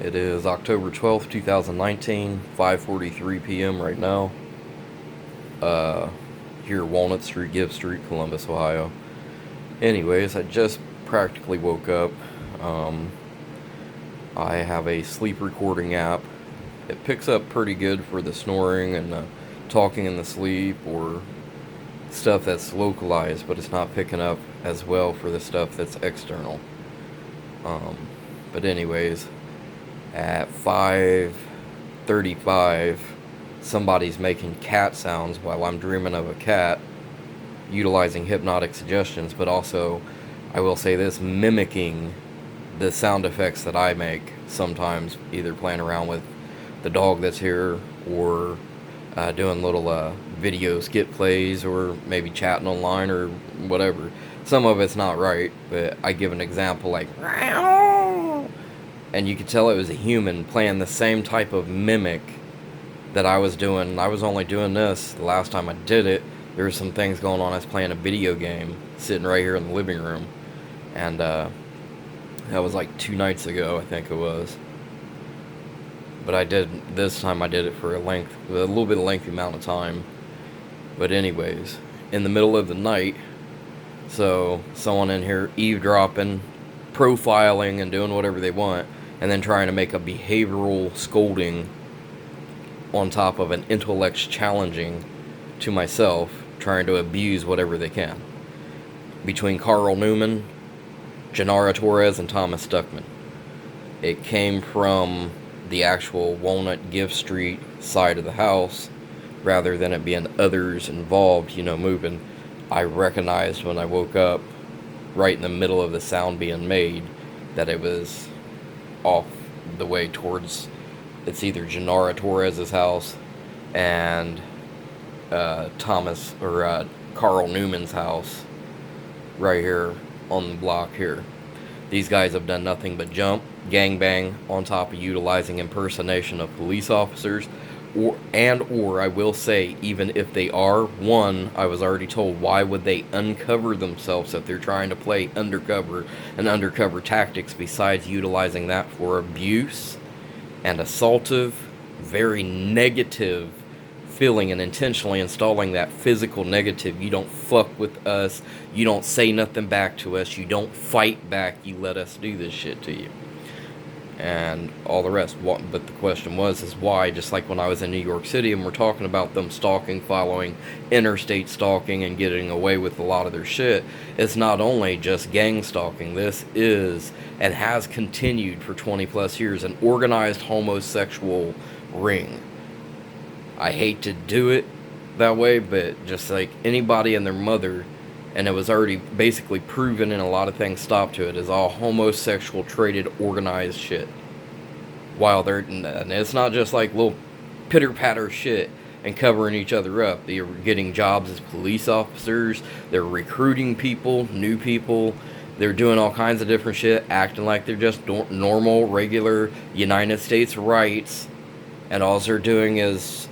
It is October 12th, 2019, 5:43 p.m. right now. Here, Walnut Street, Gibb Street, Columbus, Ohio. Anyways, I just practically woke up. Um, I have a sleep recording app. It picks up pretty good for the snoring and the talking in the sleep or stuff that's localized, but it's not picking up as well for the stuff that's external. Um, but anyways, at 5:35, somebody's making cat sounds while I'm dreaming of a cat, utilizing hypnotic suggestions, but also, I will say this, mimicking the sound effects that I make sometimes, either playing around with the dog that's here or doing little video skit plays or maybe chatting online or whatever. Some of it's not right, but I give an example like, and you could tell it was a human playing the same type of mimic that I was doing. I was only doing this the last time I did it. There were some things going on. I was playing a video game sitting right here in the living room, and that was like 2 nights ago, I think it was. But this time I did it for a little bit of lengthy amount of time. But anyways, in the middle of the night, so someone in here eavesdropping, profiling, and doing whatever they want, and then trying to make a behavioral scolding on top of an intellect challenging to myself, trying to abuse whatever they can. Between Carl Newman, Gennaro Torres, and Thomas Stuckman. It came from the actual Walnut Gift Street side of the house, rather than it being others involved, moving. I recognized when I woke up, right in the middle of the sound being made, that it was off the way towards, it's either Gennaro Torres' house and Thomas or Carl Newman's house, right here on the block here. These guys have done nothing but jump, gangbang, on top of utilizing impersonation of police officers, or I will say, even if they are, one, I was already told, why would they uncover themselves if they're trying to play undercover and undercover tactics, besides utilizing that for abuse and assaultive, very negative feeling, and intentionally installing that physical negative. You don't fuck with us, you don't say nothing back to us, you don't fight back, you let us do this shit to you, and all the rest. But the question is why? Just like when I was in New York City and we're talking about them stalking, following, interstate stalking, and getting away with a lot of their shit, it's not only just gang stalking. This is, and has continued for 20 plus years, an organized homosexual ring. I hate to do it that way, but just like anybody and their mother, and it was already basically proven, and a lot of things stopped to it, is all homosexual traded organized shit. While and it's not just like little pitter patter shit and covering each other up. They're getting jobs as police officers, they're recruiting people, new people, they're doing all kinds of different shit, acting like they're just normal, regular United States rights, and all they're doing is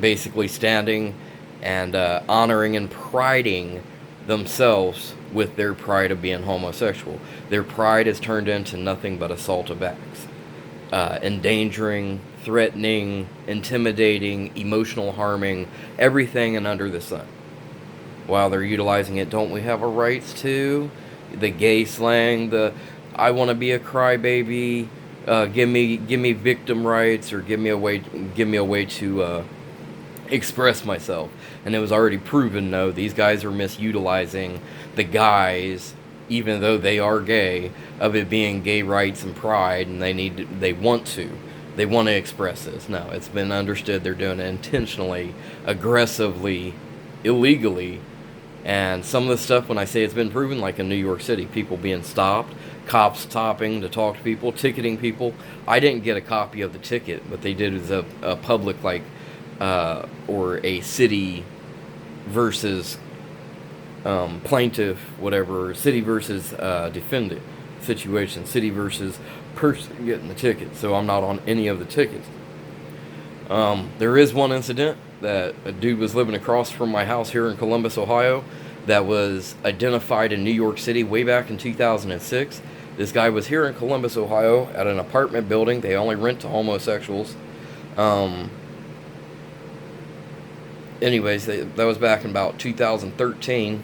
basically standing and honoring and priding themselves with their pride of being homosexual. Their pride is turned into nothing but assaultive acts. Endangering, threatening, intimidating, emotional harming, everything and under the sun. While they're utilizing it, don't we have a rights to? The gay slang, the I want to be a crybaby, give me victim rights, or give me a way to express myself. And it was already proven, no, these guys are misutilizing the guys, even though they are gay, of it being gay rights and pride, and they want to express this. No, it's been understood they're doing it intentionally, aggressively, illegally. And some of the stuff, when I say it's been proven, like in New York City, people being stopped, cops stopping to talk to people, ticketing people. I didn't get a copy of the ticket, but they did as a public, like, or a city versus plaintiff, whatever, city versus defendant situation, city versus person getting the ticket. So I'm not on any of the tickets. There is one incident that a dude was living across from my house here in Columbus, Ohio, that was identified in New York City way back in 2006 This guy was here in Columbus, Ohio, at an apartment building. They only rent to homosexuals. Um, that was back in about 2013.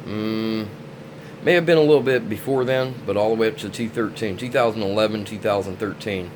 May have been a little bit before then, but all the way up to 2011, 2013.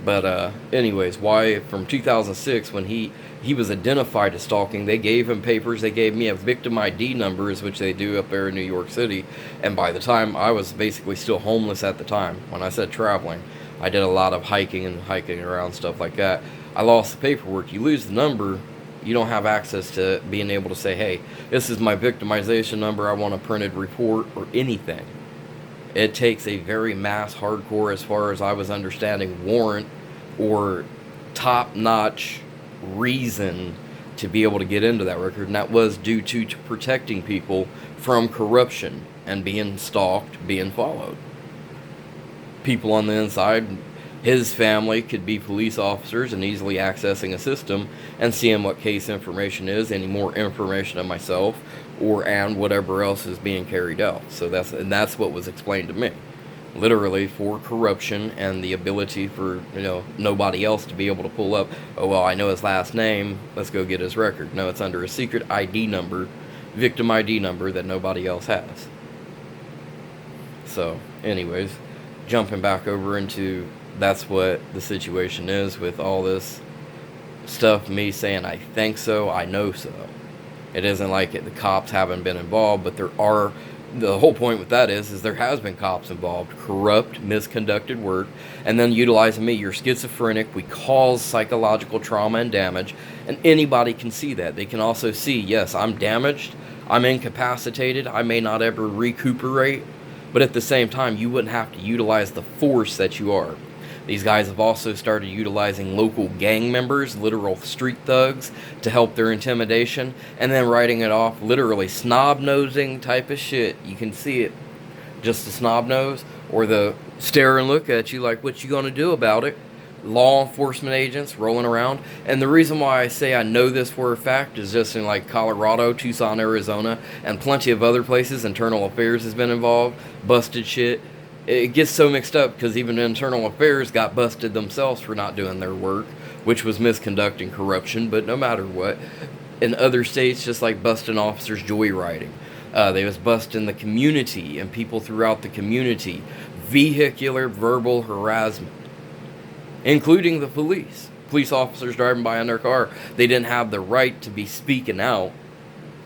But anyways, why from 2006 when he was identified as stalking, they gave him papers. They gave me a victim ID number, which they do up there in New York City. And by the time I was basically still homeless at the time, when I said traveling, I did a lot of hiking around, stuff like that. I lost the paperwork. You lose the number, you don't have access to being able to say, hey, this is my victimization number, I want a printed report or anything. It takes a very mass hardcore, as far as I was understanding, warrant or top-notch reason to be able to get into that record, and that was due to protecting people from corruption and being stalked, being followed. People on the inside, his family could be police officers and easily accessing a system and seeing what case information is, any more information of myself, and whatever else is being carried out. So that's what was explained to me. Literally for corruption and the ability for, nobody else to be able to pull up, oh, well, I know his last name, let's go get his record. No, it's under a secret ID number, victim ID number, that nobody else has. So, anyways, jumping back over into, that's what the situation is with all this stuff, me saying I think so, I know so. It isn't like the cops haven't been involved, but the whole point with that is there has been cops involved, corrupt, misconducted work, and then utilizing me. You're schizophrenic, we cause psychological trauma and damage, and anybody can see that. They can also see, yes, I'm damaged, I'm incapacitated, I may not ever recuperate, but at the same time, you wouldn't have to utilize the force that you are. These guys have also started utilizing local gang members, literal street thugs, to help their intimidation, and then writing it off, literally snob-nosing type of shit. You can see it, just the snub nose, or the stare and look at you like, what you gonna do about it? Law enforcement agents rolling around. And the reason why I say I know this for a fact is just in like Colorado, Tucson, Arizona, and plenty of other places, internal affairs has been involved, busted shit. It gets so mixed up because even internal affairs got busted themselves for not doing their work, which was misconduct and corruption. But no matter what, in other states, just like busting officers joyriding, they was busting the community and people throughout the community, vehicular verbal harassment, including the police. Police officers driving by in their car, they didn't have the right to be speaking out.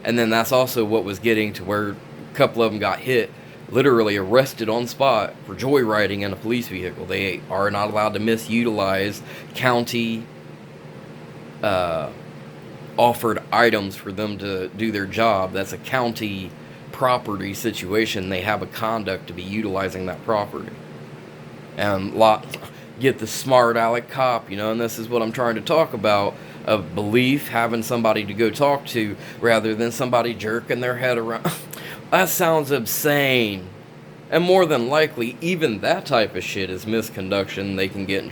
And then that's also what was getting to where a couple of them got hit, literally arrested on spot for joyriding in a police vehicle. They are not allowed to misutilize county offered items for them to do their job. That's a county property situation. They have a conduct to be utilizing that property. And get the smart aleck cop, and this is what I'm trying to talk about, of belief, having somebody to go talk to rather than somebody jerking their head around. That sounds insane. And more than likely, even that type of shit is misconduction. They can get in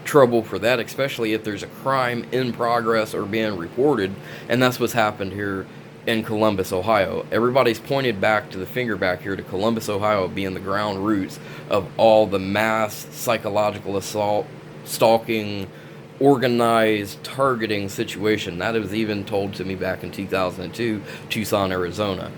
trouble for that, especially if there's a crime in progress or being reported. And that's what's happened here in Columbus, Ohio. Everybody's pointed back to the finger back here to Columbus, Ohio being the ground roots of all the mass psychological assault, stalking, organized targeting situation. That was even told to me back in 2002, Tucson, Arizona.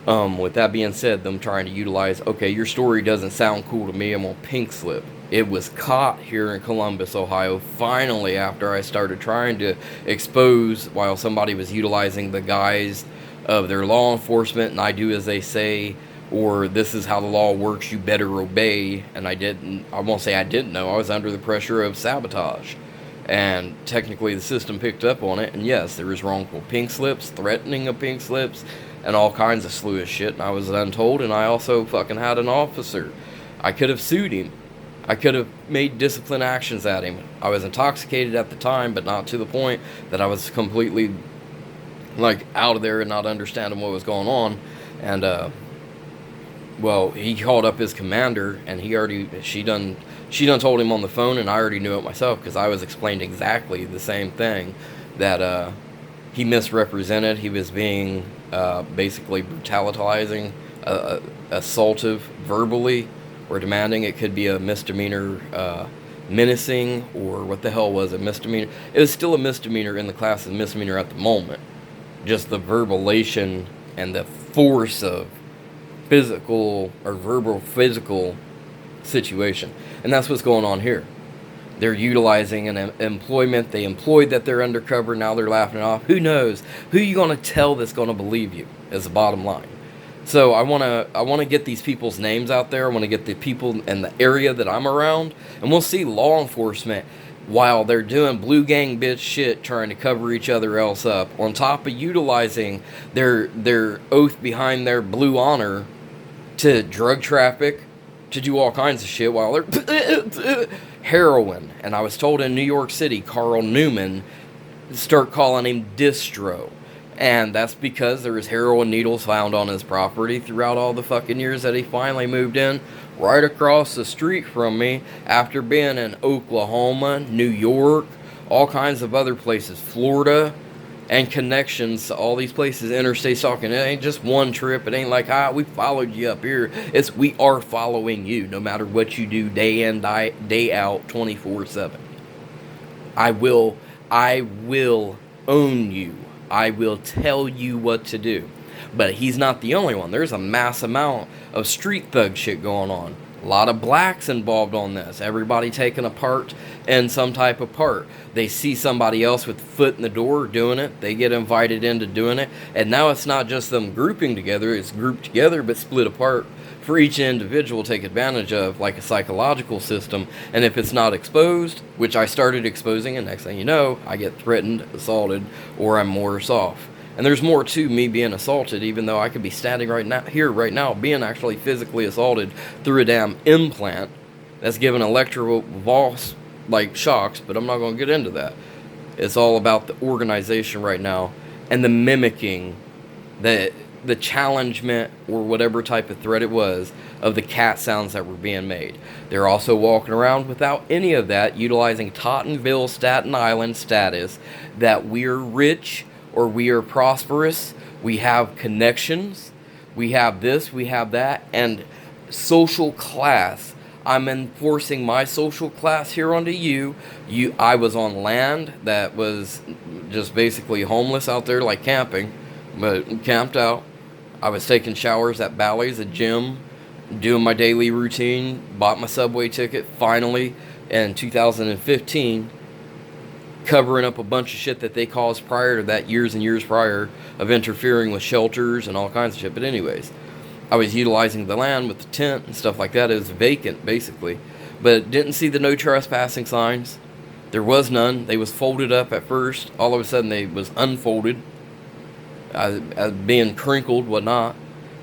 With that being said, them trying to utilize, okay, your story doesn't sound cool to me, I'm gonna pink slip. It was caught here in Columbus, Ohio, finally, after I started trying to expose while somebody was utilizing the guise of their law enforcement, and I do as they say, or this is how the law works, you better obey. And I won't say I didn't know, I was under the pressure of sabotage. And technically the system picked up on it, and yes, there was wrongful pink slips, threatening of pink slips, and all kinds of slew of shit, and I was untold, and I also fucking had an officer. I could have sued him. I could have made discipline actions at him. I was intoxicated at the time, but not to the point that I was completely, out of there and not understanding what was going on. And, he called up his commander, and she done told him on the phone, and I already knew it myself, because I was explained exactly the same thing, that, he misrepresented. He was being basically brutalizing assaultive verbally or demanding. It could be a misdemeanor menacing, or what the hell was a misdemeanor. It was still a misdemeanor in the class as misdemeanor at the moment. Just the verbalization and the force of physical or verbal physical situation. And that's what's going on here. They're utilizing an employment. They employed that they're undercover. Now they're laughing it off. Who knows? Who are you going to tell that's going to believe you is the bottom line. So I want to get these people's names out there. I want to get the people in the area that I'm around. And we'll see law enforcement, while they're doing blue gang bitch shit, trying to cover each other else up, on top of utilizing their oath behind their blue honor to drug traffic, to do all kinds of shit while they're heroin. And I was told in New York City, Carl Newman start calling him Distro. And that's because there was heroin needles found on his property throughout all the fucking years that he finally moved in right across the street from me, after being in Oklahoma, New York, all kinds of other places, Florida, and connections to all these places, interstate stalking. It ain't just one trip. It ain't like, we followed you up here. It's we are following you no matter what you do, day in, day out, 24/7. I will own you. I will tell you what to do. But he's not the only one. There's a mass amount of street thug shit going on. A lot of blacks involved on this. Everybody taking a part in some type of part. They see somebody else with foot in the door doing it. They get invited into doing it. And now it's not just them grouping together. It's grouped together but split apart for each individual to take advantage of, like a psychological system. And if it's not exposed, which I started exposing, and next thing you know, I get threatened, assaulted, or I'm worse off. And there's more to me being assaulted, even though I could be standing right now, being actually physically assaulted through a damn implant that's giving electro-pulse like shocks, but I'm not going to get into that. It's all about the organization right now and the mimicking, the challengement, or whatever type of threat it was, of the cat sounds that were being made. They're also walking around without any of that, utilizing Tottenville, Staten Island status, that we're rich or we are prosperous, we have connections, we have this, we have that, and social class. I'm enforcing my social class here onto you. I was on land that was just basically homeless out there, like camping, but camped out. I was taking showers at Bally's, a gym, doing my daily routine, bought my subway ticket finally in 2015, covering up a bunch of shit that they caused prior to that, years and years prior, of interfering with shelters and all kinds of shit. But anyways, I was utilizing the land with the tent and stuff like that. It was vacant, basically. But didn't see the no trespassing signs. There was none. They was folded up at first. All of a sudden, they was unfolded, being crinkled, whatnot.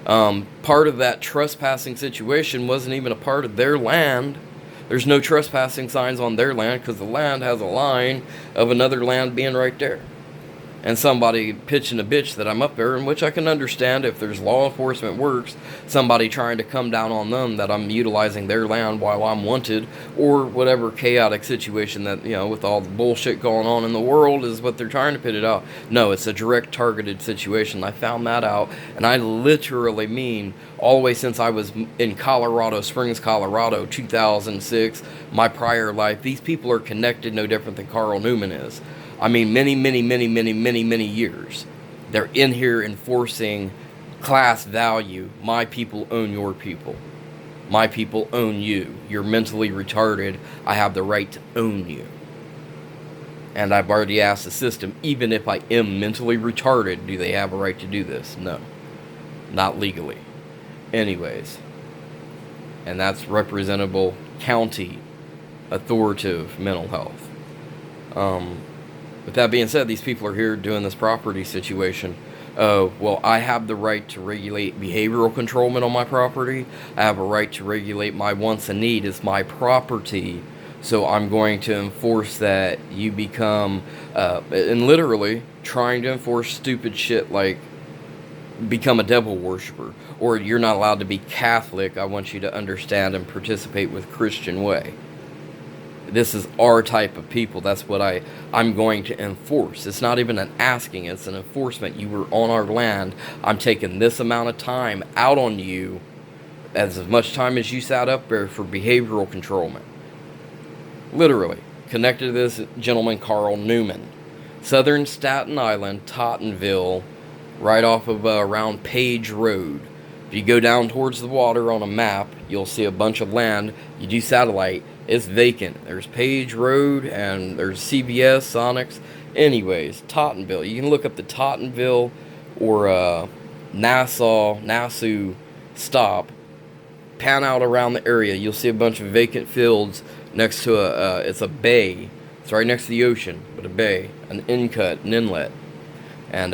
Part of that trespassing situation wasn't even a part of their land. There's no trespassing signs on their land because the land has a line of another land being right there. And somebody pitching a bitch that I'm up there, in which I can understand if there's law enforcement works, somebody trying to come down on them that I'm utilizing their land while I'm wanted, or whatever chaotic situation that, with all the bullshit going on in the world is what they're trying to pit it out. No, it's a direct targeted situation. I found that out, and I literally mean all the way since I was in Colorado Springs, Colorado, 2006, my prior life. These people are connected no different than Carl Newman is. I mean, many years. They're in here enforcing class value. My people own your people. My people own you. You're mentally retarded. I have the right to own you. And I've already asked the system, even if I am mentally retarded, do they have a right to do this? No. Not legally. Anyways. And that's representable county authoritative mental health. With that being said, these people are here doing this property situation. Well, I have the right to regulate behavioral controlment on my property. I have a right to regulate my wants and need as my property. So I'm going to enforce that you become, and literally trying to enforce stupid shit like become a devil worshiper. Or you're not allowed to be Catholic. I want you to understand and participate with Christian way. This is our type of people. That's what I'm going to enforce. It's not even an asking, it's an enforcement. You were on our land. I'm taking this amount of time out on you, as much time as you sat up there, for behavioral controlment. Literally. Connected to this gentleman, Carl Newman. Southern Staten Island, Tottenville, right off of around Page Road. If you go down towards the water on a map, you'll see a bunch of land. You do satellite, it's vacant. There's Page Road and there's CVS, Sonics. Anyways, Tottenville. You can look up the Tottenville or Nassau stop. Pan out around the area. You'll see a bunch of vacant fields next to it's a bay. It's right next to the ocean, but a bay, an incut, an inlet. And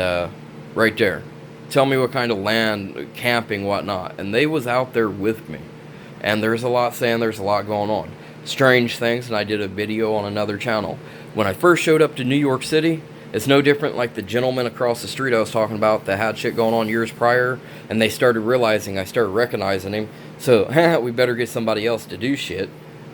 right there. Tell me what kind of land, camping, whatnot. And they was out there with me. And there's a lot saying there's a lot going on. Strange things, and I did a video on another channel. When I first showed up to New York City, it's no different like the gentleman across the street I was talking about that had shit going on years prior, and they started realizing, I started recognizing him. So, we better get somebody else to do shit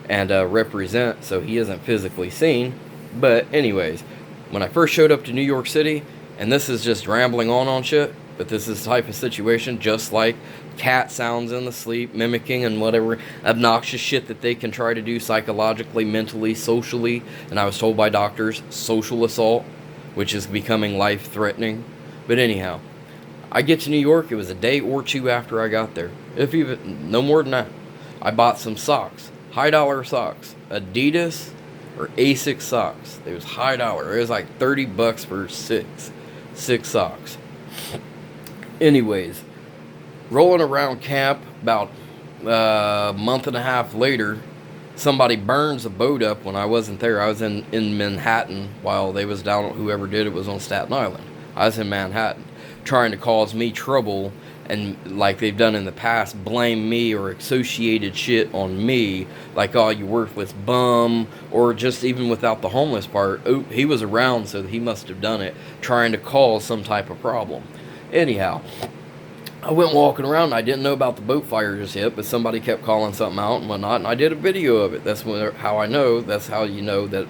and represent so he isn't physically seen. But anyways, when I first showed up to New York City, and this is just rambling on shit, but this is the type of situation, just like cat sounds in the sleep, mimicking and whatever obnoxious shit that they can try to do psychologically, mentally, socially, and I was told by doctors, social assault, which is becoming life-threatening. But anyhow, I get to New York, it was a day or two after I got there. If even, no more than that. I bought some socks, high dollar socks, Adidas or Asics socks. They was high dollar. It was like $30 for six socks. Anyways, rolling around camp about a month and a half later, somebody burns a boat up when I wasn't there. I was in Manhattan while they was down, whoever did it was on Staten Island. I was in Manhattan trying to cause me trouble and, like they've done in the past, blame me or associated shit on me, like, oh, you worthless bum, or just even without the homeless part, oh, he was around so he must have done it, trying to cause some type of problem. Anyhow, I went walking around and I didn't know about the boat fire just yet, but somebody kept calling something out and whatnot, and I did a video of it. That's how I know, that's how you know that,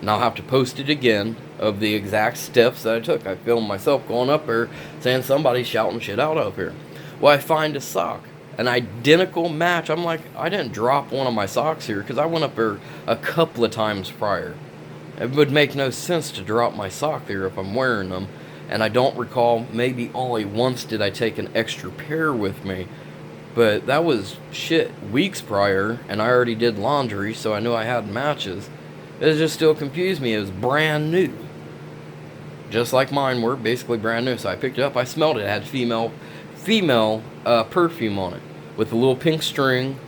and I'll have to post it again, of the exact steps that I took. I filmed myself going up there saying somebody's shouting shit out up here. Well, I find a sock, an identical match. I'm like, I didn't drop one of my socks here because I went up there a couple of times prior. It would make no sense to drop my sock there if I'm wearing them. And I don't recall, maybe only once did I take an extra pair with me. But that was shit weeks prior, and I already did laundry, so I knew I had matches. It just still confused me. It was brand new. Just like mine were, basically brand new. So I picked it up, I smelled it. It had female perfume on it, with a little pink string,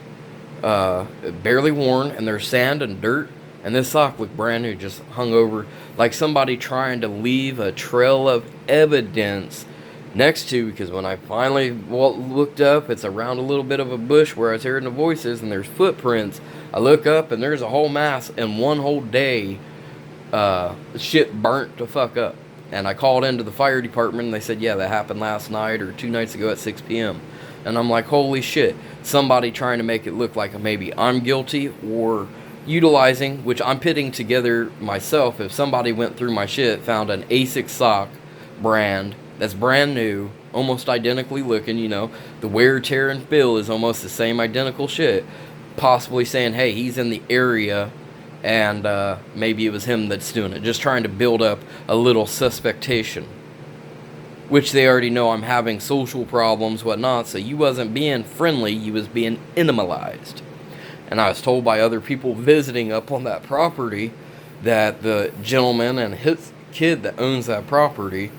barely worn, and there's sand and dirt. And this sock looked brand new, just hung over like somebody trying to leave a trail of evidence next to, because when I finally looked up, it's around a little bit of a bush where I was hearing the voices, and there's footprints. I look up, and there's a whole mass in one whole day. Shit burnt to fuck up. And I called into the fire department, and they said, yeah, that happened last night or 2 nights ago at 6 p.m. And I'm like, holy shit, somebody trying to make it look like maybe I'm guilty, or utilizing, which I'm pitting together myself. If somebody went through my shit, found an Asics sock brand that's brand new, almost identically looking, you know, the wear, tear, and feel is almost the same identical shit, possibly saying, hey, he's in the area, and maybe it was him that's doing it, just trying to build up a little suspectation, which they already know I'm having social problems, whatnot, so you wasn't being friendly, you was being animalized. And I was told by other people visiting up on that property that the gentleman and his kid that owns that property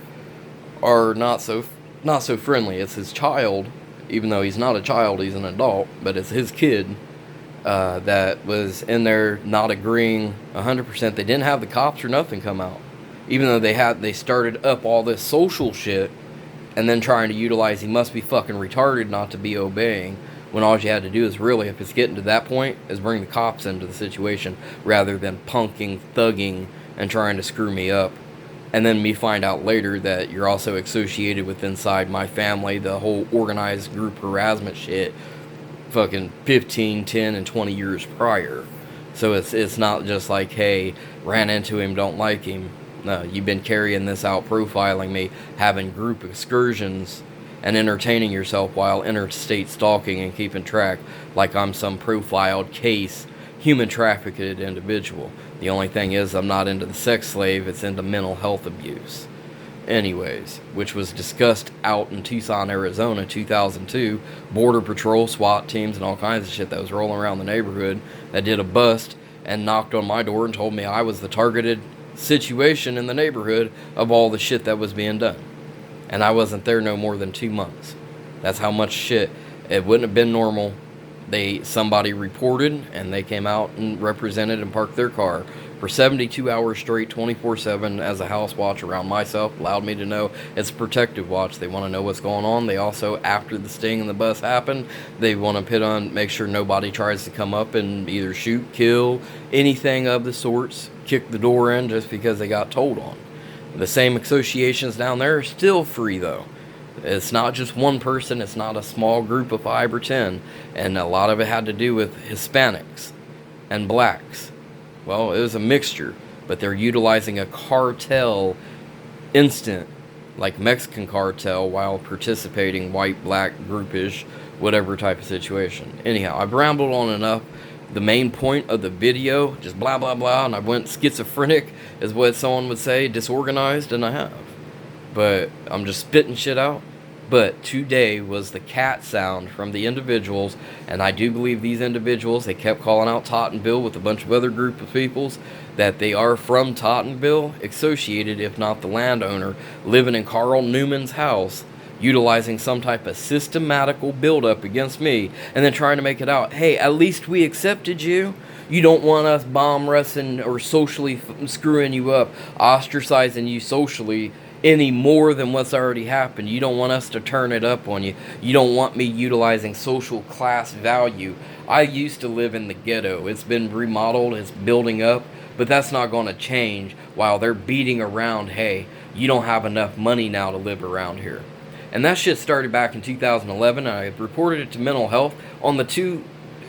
are not so friendly. It's his child, even though he's not a child, he's an adult, but it's his kid that was in there not agreeing 100%. They didn't have the cops or nothing come out, even though they started up all this social shit, and then trying to utilize, he must be fucking retarded not to be obeying, when all you had to do is really, if it's getting to that point, is bring the cops into the situation rather than punking, thugging, and trying to screw me up. And then me find out later that you're also associated with inside my family, the whole organized group harassment shit, fucking 15, 10, and 20 years prior. So it's not just like, hey, ran into him, don't like him. No, you've been carrying this out, profiling me, having group excursions, and entertaining yourself while interstate stalking and keeping track like I'm some profiled case, human trafficked individual. The only thing is, I'm not into the sex slave, it's into mental health abuse. Anyways, which was discussed out in Tucson, Arizona, 2002. Border Patrol, SWAT teams, and all kinds of shit that was rolling around the neighborhood that did a bust and knocked on my door and told me I was the targeted situation in the neighborhood of all the shit that was being done. And I wasn't there no more than 2 months. That's how much shit. It wouldn't have been normal. Somebody reported, and they came out and represented and parked their car for 72 hours straight, 24/7, as a house watch around myself. Allowed me to know it's a protective watch. They want to know what's going on. They also, after the sting and the bust happened, they want to make sure nobody tries to come up and either shoot, kill, anything of the sorts, kick the door in just because they got told on. The same associations down there are still free, though. It's not just one person, it's not a small group of 5 or 10, and a lot of it had to do with Hispanics and blacks. Well, it was a mixture, but they're utilizing a cartel instant, like Mexican cartel, while participating white, black, groupish, whatever type of situation. Anyhow, I've rambled on enough. The main point of the video, just blah, blah, blah, and I went schizophrenic, is what someone would say, disorganized, and I have. But I'm just spitting shit out. But today was the cat sound from the individuals, and I do believe these individuals, they kept calling out Tottenville with a bunch of other group of peoples, that they are from Tottenville, associated, if not the landowner, living in Carl Newman's house, utilizing some type of systematical buildup against me, and then trying to make it out, hey, at least we accepted you. You don't want us bomb rushing or socially screwing you up, ostracizing you socially, any more than what's already happened. You don't want us to turn it up on you. You don't want me utilizing social class value. I used to live in the ghetto. It's been remodeled, it's building up, but that's not going to change while they're beating around, hey, you don't have enough money now to live around here. And that shit started back in 2011, and I reported it to mental health on the two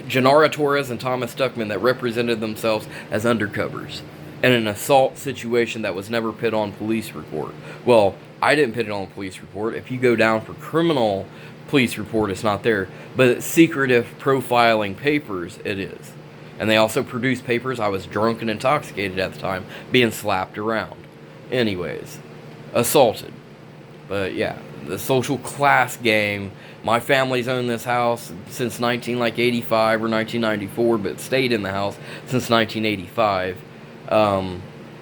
Gennaro Torres and Thomas Stuckman that represented themselves as undercovers in an assault situation that was never put on police report. Well, I didn't put it on police report. If you go down for criminal police report, it's not there. But secretive profiling papers, it is. And they also produced papers. I was drunk and intoxicated at the time, being slapped around. Anyways, assaulted. But yeah, the social class game. My family's owned this house since 1985 or 1994, but stayed in the house since 1985.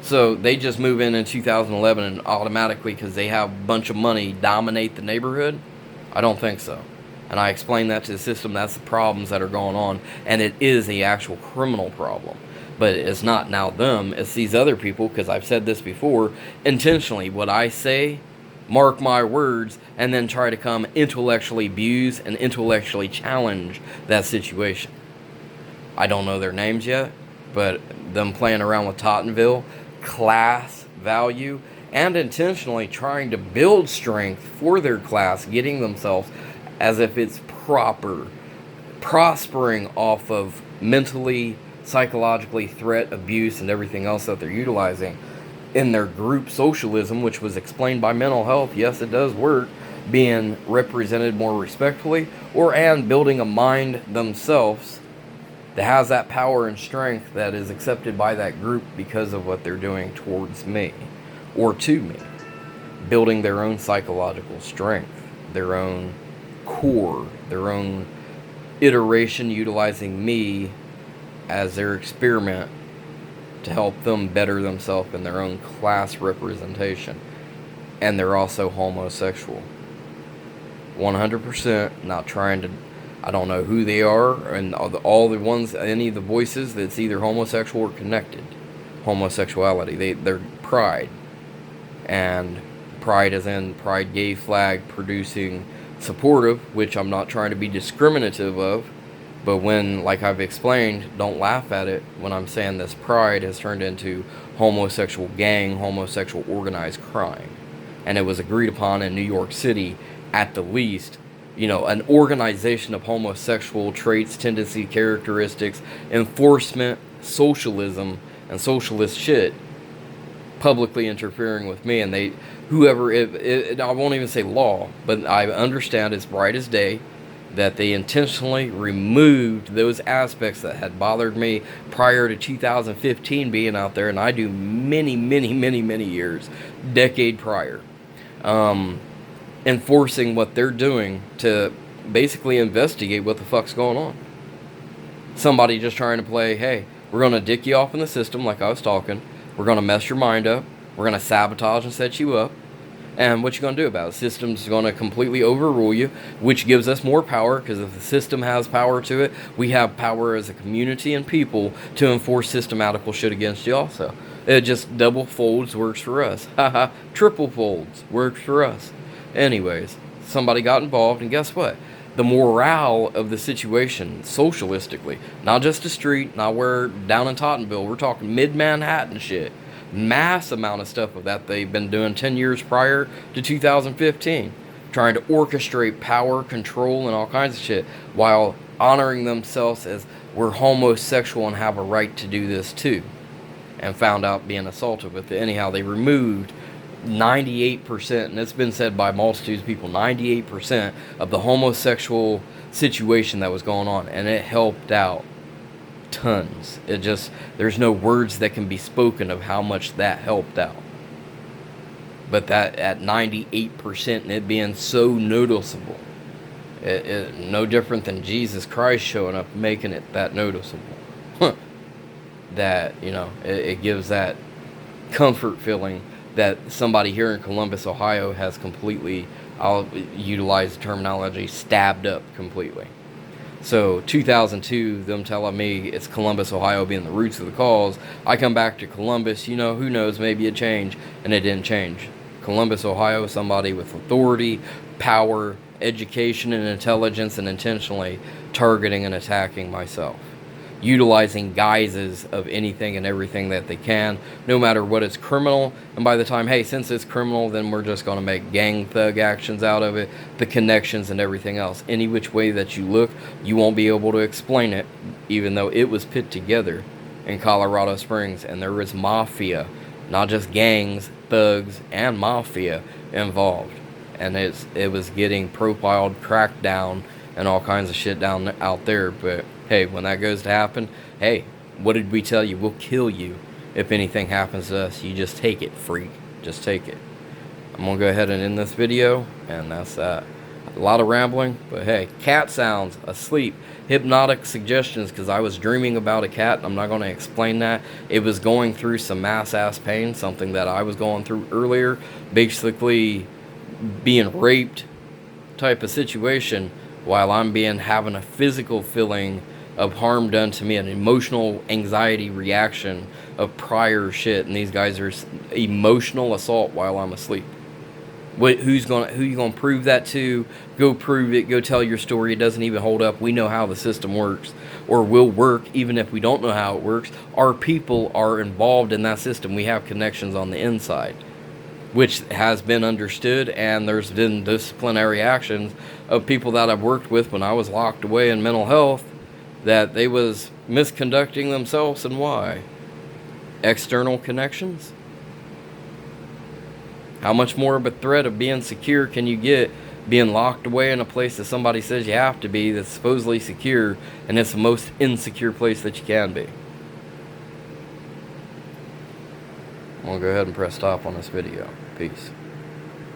So they just move in 2011 and automatically, because they have a bunch of money, dominate the neighborhood? I don't think so. And I explained that to the system. That's the problems that are going on, and it is the actual criminal problem. But it's not now them, it's these other people, because I've said this before, intentionally, what I say, mark my words, and then try to come intellectually abuse and intellectually challenge that situation. I don't know their names yet, but them playing around with Tottenville, class value, and intentionally trying to build strength for their class, getting themselves as if it's proper, prospering off of mentally, psychologically threat, abuse, and everything else that they're utilizing in their group socialism, which was explained by mental health. Yes, it does work, being represented more respectfully, and building a mind themselves that has that power and strength that is accepted by that group because of what they're doing towards me or to me. Building their own psychological strength, their own core, their own iteration, utilizing me as their experiment to help them better themselves in their own class representation. And they're also homosexual. 100%, not trying to, I don't know who they are, and all the ones, any of the voices that's either homosexual or connected. Homosexuality, they're pride. And pride as in pride gay flag producing supportive, which I'm not trying to be discriminative of, but when, like I've explained, don't laugh at it when I'm saying this pride has turned into homosexual gang, homosexual organized crime. And it was agreed upon in New York City, at the least, an organization of homosexual traits, tendency, characteristics, enforcement, socialism and socialist shit publicly interfering with me, and they, whoever, I won't even say law, but I understand it's bright as day that they intentionally removed those aspects that had bothered me prior to 2015 being out there, and I do many years, decade prior, enforcing what they're doing to basically investigate what the fuck's going on. Somebody just trying to play, hey, we're going to dick you off in the system like I was talking, we're going to mess your mind up, we're going to sabotage and set you up, and what you going to do about it? The system's going to completely overrule you, which gives us more power, because if the system has power to it, we have power as a community and people to enforce systematical shit against you also. It just double folds works for us. Haha, triple folds works for us. Anyways, somebody got involved, and guess what? The morale of the situation, socialistically, not just the street, not where down in Tottenville, we're talking mid-Manhattan shit. Mass amount of stuff of that they've been doing 10 years prior to 2015, trying to orchestrate power, control, and all kinds of shit, while honoring themselves as we're homosexual and have a right to do this too, and found out being assaultive with it. Anyhow, they removed 98%, and it's been said by multitudes of people, 98% of the homosexual situation that was going on, and it helped out tons. It just, there's no words that can be spoken of how much that helped out. But that at 98% and it being so noticeable, it no different than Jesus Christ showing up, making it that noticeable. That, you know, it gives that comfort feeling that somebody here in Columbus, Ohio has completely, I'll utilize the terminology, stabbed up completely. So 2002, them telling me it's Columbus, Ohio being the roots of the cause. I come back to Columbus, you know, who knows, maybe it changed, and it didn't change. Columbus, Ohio, somebody with authority, power, education, and intelligence, and intentionally targeting and attacking myself. Utilizing guises of anything and everything that they can, no matter what is criminal. And by the time, hey, since it's criminal, then we're just going to make gang thug actions out of it, the connections and everything else. Any which way that you look, you won't be able to explain it, even though it was put together in Colorado Springs, and there was mafia, not just gangs, thugs, and mafia involved. And it was getting profiled, cracked down, and all kinds of shit out there. But hey, when that goes to happen, hey, what did we tell you? We'll kill you if anything happens to us. You just take it, freak. Just take it. I'm going to go ahead and end this video, and that's that. A lot of rambling, but hey, cat sounds, asleep, hypnotic suggestions, because I was dreaming about a cat. I'm not going to explain that. It was going through some mass-ass pain, something that I was going through earlier, basically being raped type of situation, while I'm having a physical feeling of harm done to me, an emotional anxiety reaction of prior shit, and these guys are emotional assault while I'm asleep. Who you gonna prove that to? Go prove it. Go tell your story. It doesn't even hold up. We know how the system works, or will work, even if we don't know how it works. Our people are involved in that system. We have connections on the inside, which has been understood, and there's been disciplinary actions of people that I've worked with when I was locked away in mental health, that they was misconducting themselves. And why? External connections? How much more of a threat of being secure can you get being locked away in a place that somebody says you have to be, that's supposedly secure, and it's the most insecure place that you can be? I'm going to go ahead and press stop on this video. Peace.